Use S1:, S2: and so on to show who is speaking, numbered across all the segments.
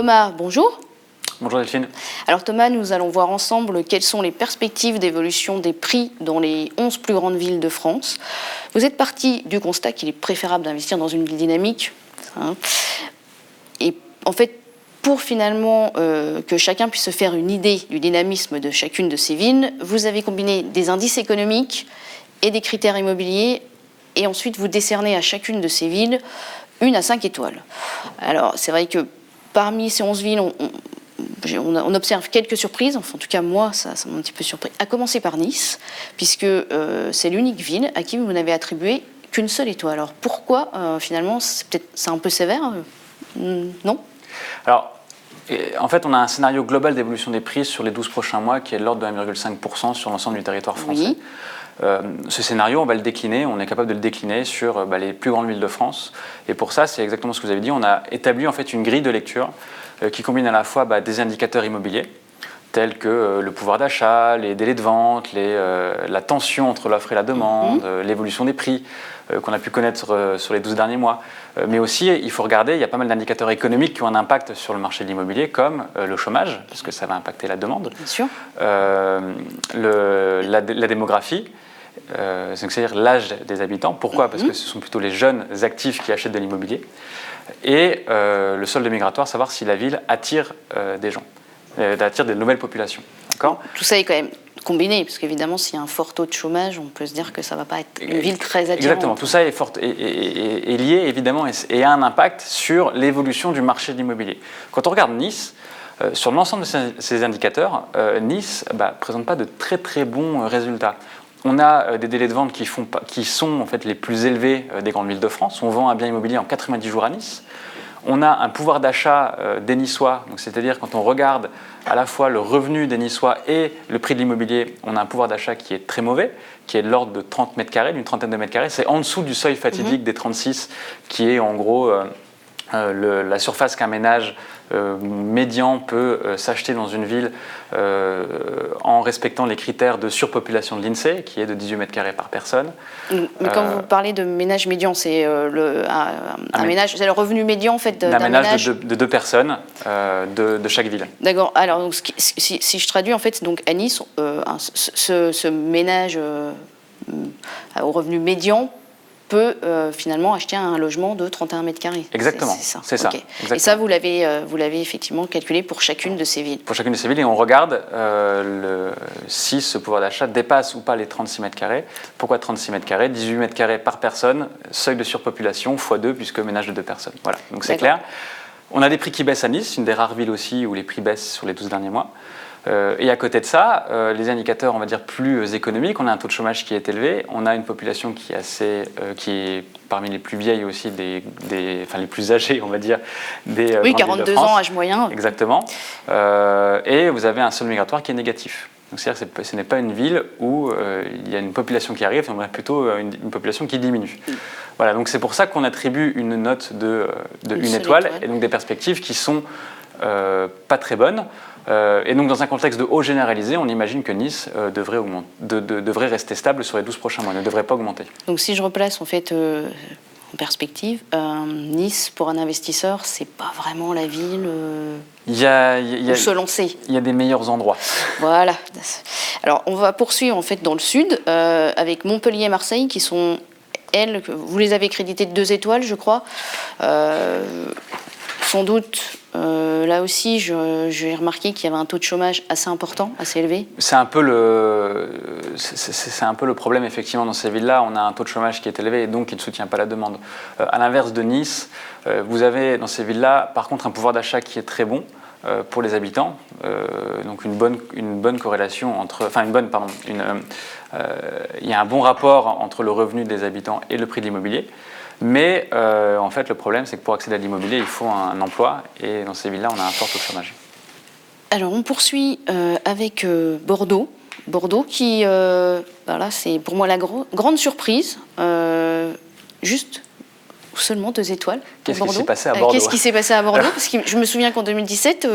S1: Thomas, bonjour.
S2: Bonjour Delphine.
S1: Alors Thomas, nous allons voir ensemble quelles sont les perspectives d'évolution des prix dans les 11 plus grandes villes de France. Vous êtes parti du constat qu'il est préférable d'investir dans une ville dynamique. Et en fait, pour finalement que chacun puisse se faire une idée du dynamisme de chacune de ces villes, vous avez combiné des indices économiques et des critères immobiliers, et ensuite vous décernez à chacune de ces villes 1 à 5 étoiles. Alors c'est vrai que parmi ces 11 villes, on observe quelques surprises, enfin en tout cas moi ça m'a un petit peu surpris, à commencer par Nice, puisque c'est l'unique ville à qui vous n'avez attribué qu'une seule étoile. Alors pourquoi finalement, c'est un peu sévère, non?
S2: Alors, en fait, on a un scénario global d'évolution des prix sur les 12 prochains mois qui est de l'ordre de 1,5% sur l'ensemble du territoire français. Oui. Ce scénario, on va le décliner, on est capable de le décliner sur les plus grandes villes de France. Et pour ça, c'est exactement ce que vous avez dit, on a établi en fait une grille de lecture qui combine à la fois des indicateurs immobiliers, tels que le pouvoir d'achat, les délais de vente, la tension entre l'offre et la demande, l'évolution des prix qu'on a pu connaître sur les 12 derniers mois. Mais aussi, il faut regarder, il y a pas mal d'indicateurs économiques qui ont un impact sur le marché de l'immobilier, comme le chômage, parce que ça va impacter la demande.
S1: Bien sûr.
S2: La démographie, c'est-à-dire l'âge des habitants. Pourquoi? Parce que ce sont plutôt les jeunes actifs qui achètent de l'immobilier. Et le solde migratoire, savoir si la ville attire des gens, attire des nouvelles populations. D'accord ?
S1: Tout ça est quand même combiné, parce qu'évidemment, s'il y a un fort taux de chômage, on peut se dire que ça ne va pas être une ville très attirante.
S2: Exactement, tout ça est lié évidemment et a un impact sur l'évolution du marché de l'immobilier. Quand on regarde Nice, sur l'ensemble de ces indicateurs, Nice ne présente pas de très très bons résultats. On a des délais de vente qui sont en fait les plus élevés des grandes villes de France. On vend un bien immobilier en 90 jours à Nice. On a un pouvoir d'achat des Niçois, c'est-à-dire quand on regarde à la fois le revenu des Niçois et le prix de l'immobilier, on a un pouvoir d'achat qui est très mauvais, qui est de l'ordre de 30 mètres carrés, d'une trentaine de mètres carrés. C'est en dessous du seuil fatidique des 36, qui est en gros la surface qu'un ménage médian peut s'acheter dans une ville en respectant les critères de surpopulation de l'INSEE, qui est de 18 mètres carrés par personne.
S1: Mais quand vous parlez de ménage médian, c'est un ménage, c'est le revenu médian en fait d'un
S2: ménage de 2 personnes de chaque ville.
S1: D'accord. Alors donc, si je traduis en fait, donc à Nice, ce ménage au revenu médian peut finalement acheter un logement de 31 mètres carrés.
S2: Exactement, c'est ça.
S1: Okay. Et ça, vous l'avez effectivement calculé pour chacune de ces villes.
S2: Pour chacune de ces villes, et on regarde si ce pouvoir d'achat dépasse ou pas les 36 mètres carrés. Pourquoi 36 mètres carrés? 18 mètres carrés par personne, seuil de surpopulation, x2, puisque ménage de 2 personnes. Voilà, donc c'est clair. On a des prix qui baissent à Nice, une des rares villes aussi où les prix baissent sur les 12 derniers mois. Et à côté de ça, les indicateurs, on va dire, plus économiques, on a un taux de chômage qui est élevé, on a une population qui est parmi les plus vieilles aussi, enfin les plus âgées, on va dire, des
S1: oui, 42 ans, âge moyen.
S2: Exactement. Et vous avez un solde migratoire qui est négatif. Donc c'est-à-dire que ce n'est pas une ville où il y a une population qui arrive, mais plutôt une population qui diminue. Voilà, donc c'est pour ça qu'on attribue une note de 1 étoile, et donc des perspectives qui sont pas très bonnes. Et donc dans un contexte de hausse généralisée, on imagine que Nice devrait rester stable sur les 12 prochains mois, ne devrait pas augmenter.
S1: Donc si je replace en fait en perspective, Nice pour un investisseur, c'est pas vraiment la ville où se lancer.
S2: Il y a des meilleurs endroits.
S1: Voilà. Alors on va poursuivre en fait dans le sud avec Montpellier et Marseille qui sont vous les avez créditées de 2 étoiles, je crois. Sans doute, là aussi, j'ai remarqué qu'il y avait un taux de chômage assez important, assez élevé.
S2: C'est un peu le problème, effectivement, dans ces villes-là. On a un taux de chômage qui est élevé et donc qui ne soutient pas la demande. À l'inverse de Nice, vous avez dans ces villes-là, par contre, un pouvoir d'achat qui est très bon pour les habitants. Donc une bonne corrélation il y a un bon rapport entre le revenu des habitants et le prix de l'immobilier. Mais en fait, le problème, c'est que pour accéder à l'immobilier, il faut un emploi. Et dans ces villes-là, on a un fort taux de chômage.
S1: Alors, on poursuit avec Bordeaux. Bordeaux qui, c'est pour moi la grande surprise. Juste seulement 2 étoiles.
S2: Qu'est-ce qui s'est passé à Bordeaux?
S1: Qu'est-ce qui s'est passé à Bordeaux? Parce que je me souviens qu'en 2017,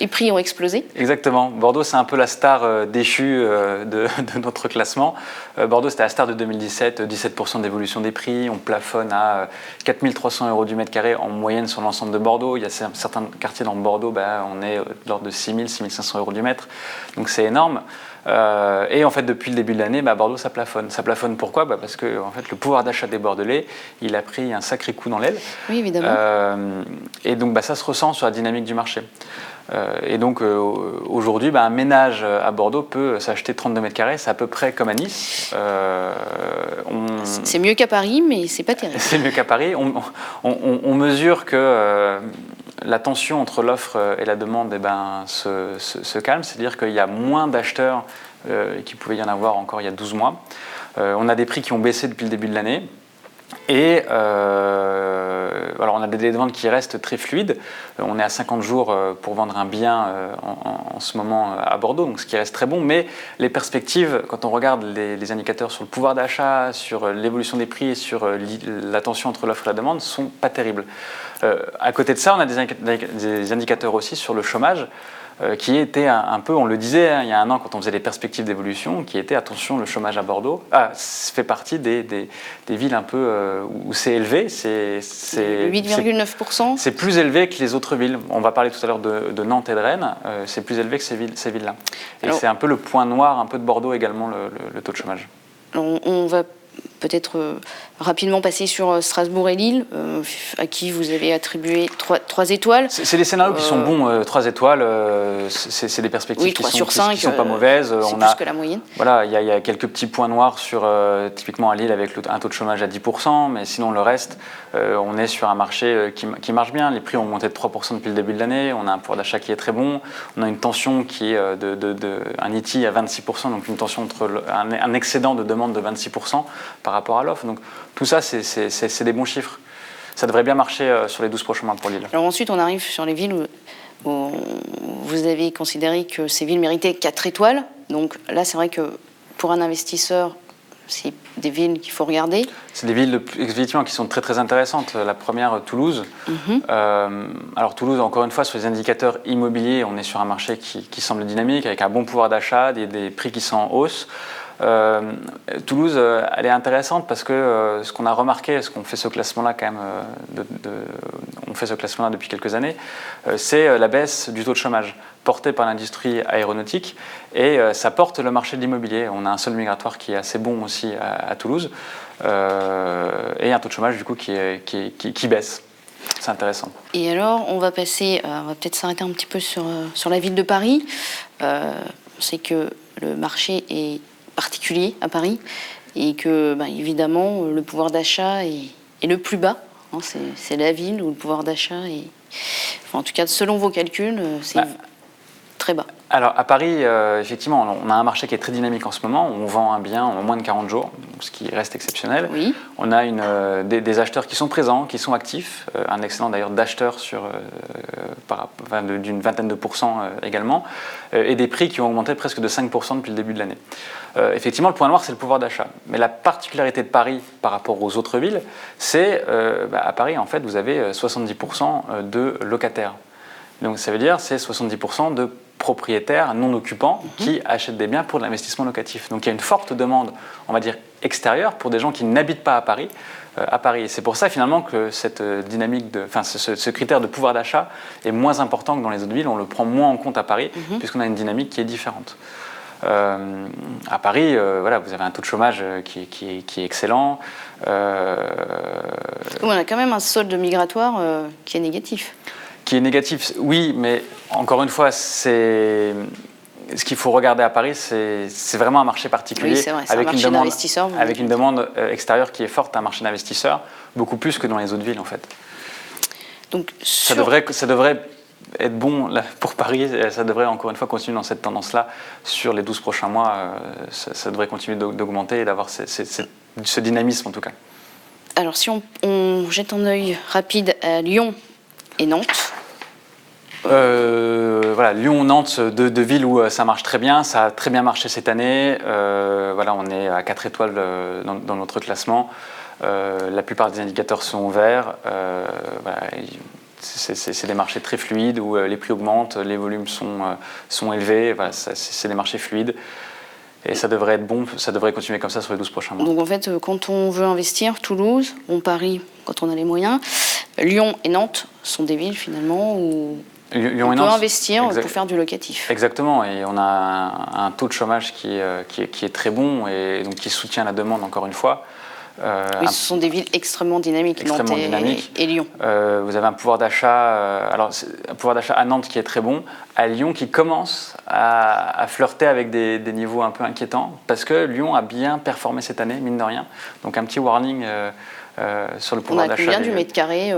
S1: les prix ont explosé.
S2: Exactement. Bordeaux, c'est un peu la star déchue de notre classement. Bordeaux, c'était la star de 2017, 17% d'évolution des prix. On plafonne à 4 300 € du mètre carré en moyenne sur l'ensemble de Bordeaux. Il y a certains quartiers dans Bordeaux, on est de l'ordre de 6 000, 6 500 € du mètre. Donc c'est énorme. Et en fait, depuis le début de l'année, Bordeaux, ça plafonne. Ça plafonne pourquoi? Parce que en fait, le pouvoir d'achat des Bordelais, il a pris un sacré coup dans l'aile.
S1: Oui, évidemment.
S2: Et donc, ça se ressent sur la dynamique du marché. Et donc, aujourd'hui, un ménage à Bordeaux peut s'acheter 32 mètres carrés. C'est à peu près comme à Nice.
S1: C'est mieux qu'à Paris, mais c'est pas terrible.
S2: C'est mieux qu'à Paris. On mesure que la tension entre l'offre et la demande se calme, c'est-à-dire qu'il y a moins d'acheteurs qu'il pouvait y en avoir encore il y a 12 mois. On a des prix qui ont baissé depuis le début de l'année. Et alors on a des demandes qui restent très fluides. On est à 50 jours pour vendre un bien en ce moment à Bordeaux, donc ce qui reste très bon. Mais les perspectives, quand on regarde les indicateurs sur le pouvoir d'achat, sur l'évolution des prix et sur la tension entre l'offre et la demande, sont pas terribles. À côté de ça, on a des indicateurs aussi sur le chômage. Qui était un peu, on le disait il y a un an quand on faisait les perspectives d'évolution, qui était, attention, le chômage à Bordeaux, fait partie des villes un peu où c'est élevé. C'est
S1: 8,9%.
S2: C'est plus élevé que les autres villes. On va parler tout à l'heure de Nantes et de Rennes, c'est plus élevé que ces villes-là. Et c'est un peu le point noir un peu de Bordeaux également, le taux de chômage.
S1: On va peut-être rapidement passer sur Strasbourg et Lille, à qui vous avez attribué 3 étoiles.
S2: C'est des scénarios qui sont bons, 3 étoiles, c'est des perspectives qui sont pas mauvaises.
S1: C'est plus que la moyenne.
S2: Voilà, il y a quelques petits points noirs sur, typiquement à Lille avec un taux de chômage à 10%, mais sinon le reste, on est sur un marché qui marche bien. Les prix ont monté de 3% depuis le début de l'année, on a un pouvoir d'achat qui est très bon, on a une tension qui est un ITI à 26%, donc une tension entre un excédent de demande de 26% par rapport à l'offre. Donc tout ça, c'est des bons chiffres. Ça devrait bien marcher sur les 12 prochains mois pour Lille.
S1: Alors ensuite, on arrive sur les villes où vous avez considéré que ces villes méritaient 4 étoiles. Donc là, c'est vrai que pour un investisseur, c'est des villes qu'il faut regarder.
S2: C'est des villes effectivement qui sont très très intéressantes. La première, Toulouse. Alors Toulouse, encore une fois, sur les indicateurs immobiliers, on est sur un marché qui semble dynamique, avec un bon pouvoir d'achat, des prix qui sont en hausse. Toulouse, elle est intéressante parce que ce qu'on a remarqué, ce qu'on fait ce classement-là quand même, on fait ce classement-là depuis quelques années, c'est la baisse du taux de chômage porté par l'industrie aéronautique et ça porte le marché de l'immobilier. On a un solde migratoire qui est assez bon aussi à Toulouse et un taux de chômage du coup qui baisse. C'est intéressant.
S1: Et alors, on va peut-être s'arrêter un petit peu sur la ville de Paris. C'est que le marché est particulier à Paris et que, évidemment, le pouvoir d'achat est le plus bas. C'est la ville où le pouvoir d'achat est... Enfin, en tout cas, selon vos calculs, c'est très bas.
S2: Alors, à Paris, effectivement, on a un marché qui est très dynamique en ce moment. On vend un bien en moins de 40 jours, ce qui reste exceptionnel.
S1: Oui.
S2: On a des acheteurs qui sont présents, qui sont actifs. Un excellent, d'ailleurs, d'acheteurs d'une vingtaine de pourcents également. Et des prix qui ont augmenté presque de 5% depuis le début de l'année. Effectivement, le point noir, c'est le pouvoir d'achat. Mais la particularité de Paris par rapport aux autres villes, c'est à Paris, en fait, vous avez 70% de locataires. Donc, ça veut dire c'est 70% de propriétaires non occupants qui achètent des biens pour de l'investissement locatif. Donc il y a une forte demande, on va dire, extérieure pour des gens qui n'habitent pas à Paris. Et c'est pour ça finalement que cette dynamique, ce critère de pouvoir d'achat est moins important que dans les autres villes. On le prend moins en compte à Paris puisqu'on a une dynamique qui est différente. À Paris, vous avez un taux de chômage qui est excellent.
S1: On a quand même un solde migratoire qui est négatif.
S2: Qui est négatif, oui, mais encore une fois, ce qu'il faut regarder à Paris, c'est vraiment un marché particulier,
S1: oui, c'est vrai, avec
S2: une demande extérieure qui est forte, un marché d'investisseurs, beaucoup plus que dans les autres villes en fait.
S1: Donc,
S2: ça devrait être bon là, pour Paris, ça devrait encore une fois continuer dans cette tendance-là sur les 12 prochains mois, ça devrait continuer d'augmenter et d'avoir ce dynamisme en tout cas.
S1: Alors si on jette un œil rapide à Lyon et Nantes.
S2: Lyon, Nantes, deux villes où ça marche très bien, ça a très bien marché cette année. On est à 4 étoiles dans notre classement. La plupart des indicateurs sont verts. Voilà, c'est des marchés très fluides où les prix augmentent, les volumes sont élevés. Voilà, c'est des marchés fluides. Et ça devrait être bon, ça devrait continuer comme ça sur les 12 prochains mois.
S1: Donc en fait, quand on veut investir, Toulouse, Paris, quand on a les moyens, Lyon et Nantes sont des villes finalement où on peut investir pour faire du locatif.
S2: Exactement, et on a un taux de chômage qui est très bon et donc qui soutient la demande encore une fois.
S1: Oui, ce sont des villes extrêmement dynamiques, Nantes et Lyon.
S2: Vous avez un pouvoir d'achat, un pouvoir d'achat à Nantes qui est très bon, à Lyon qui commence à flirter avec des niveaux un peu inquiétants, parce que Lyon a bien performé cette année, mine de rien. Donc un petit warning sur le pouvoir d'achat.
S1: On a combien du mètre carré,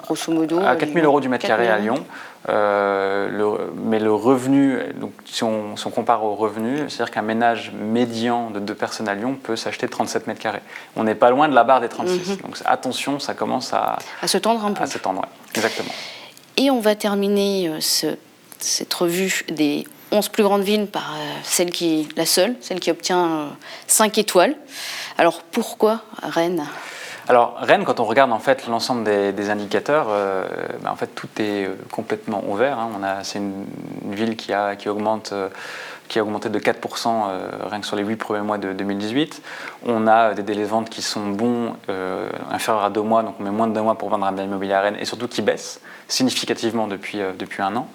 S1: grosso modo?
S2: À 4 000 € du mètre carré à Lyon. Mais le revenu, donc si on compare au revenu, c'est-à-dire qu'un ménage médian de 2 personnes à Lyon peut s'acheter 37 mètres carrés. On n'est pas loin de la barre des 36. Donc attention, ça commence à
S1: se tendre un peu.
S2: À se tendre, ouais. Exactement.
S1: Et on va terminer cette revue des 11 plus grandes villes par celle qui obtient 5 étoiles. Alors pourquoi Rennes ?
S2: Alors Rennes, quand on regarde en fait l'ensemble des indicateurs, en fait tout est complètement ouvert. Hein. C'est une ville qui a augmenté de 4% rien que sur les 8 premiers mois de 2018. On a des délais de vente qui sont bons, inférieurs à 2 mois, donc on met moins de 2 mois pour vendre un bien immobilier à Rennes, et surtout qui baissent significativement depuis un an.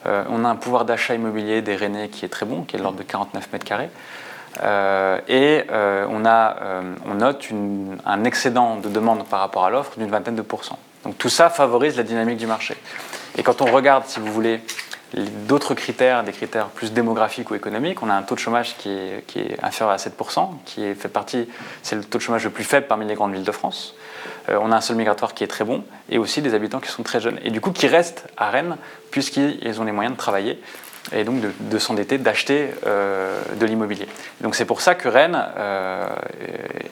S2: On a un pouvoir d'achat immobilier des Rennais qui est très bon, qui est de l'ordre de 49 mètres carrés. On note un excédent de demande par rapport à l'offre d'une vingtaine de pourcents. Donc tout ça favorise la dynamique du marché. Et quand on regarde, si vous voulez, d'autres critères, des critères plus démographiques ou économiques, on a un taux de chômage qui est inférieur à 7%, c'est le taux de chômage le plus faible parmi les grandes villes de France. On a un sol migratoire qui est très bon et aussi des habitants qui sont très jeunes et du coup qui restent à Rennes puisqu'ils ont les moyens de travailler et donc de s'endetter, d'acheter de l'immobilier. Donc c'est pour ça que Rennes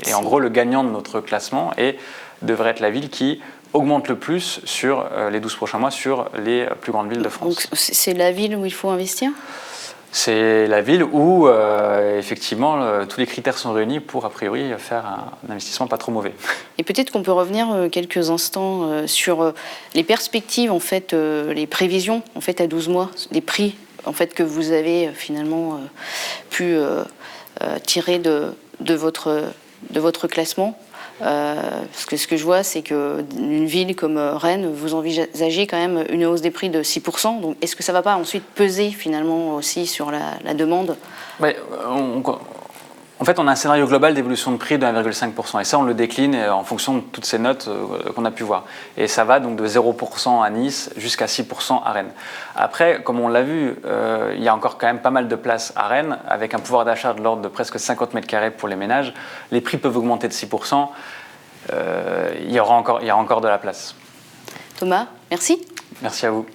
S2: est en gros le gagnant de notre classement et devrait être la ville qui augmente le plus sur les 12 prochains mois sur les plus grandes villes de France.
S1: Donc c'est la ville où il faut investir ?
S2: C'est la ville où, effectivement, tous les critères sont réunis pour, a priori, faire un investissement pas trop mauvais.
S1: Et peut-être qu'on peut revenir quelques instants sur les perspectives, en fait, les prévisions, en fait, à 12 mois, des prix, en fait, que vous avez finalement pu tirer de votre classement. Parce que ce que je vois, c'est qu'une ville comme Rennes, vous envisagez quand même une hausse des prix de 6%. Donc, est-ce que ça ne va pas ensuite peser finalement aussi sur la demande ?
S2: Mais en fait, on a un scénario global d'évolution de prix de 1,5%. Et ça, on le décline en fonction de toutes ces notes qu'on a pu voir. Et ça va donc de 0% à Nice jusqu'à 6% à Rennes. Après, comme on l'a vu, il y a encore quand même pas mal de place à Rennes, avec un pouvoir d'achat de l'ordre de presque 50 mètres carrés pour les ménages. Les prix peuvent augmenter de 6%. Il y aura encore de la place.
S1: Thomas, merci.
S2: Merci à vous.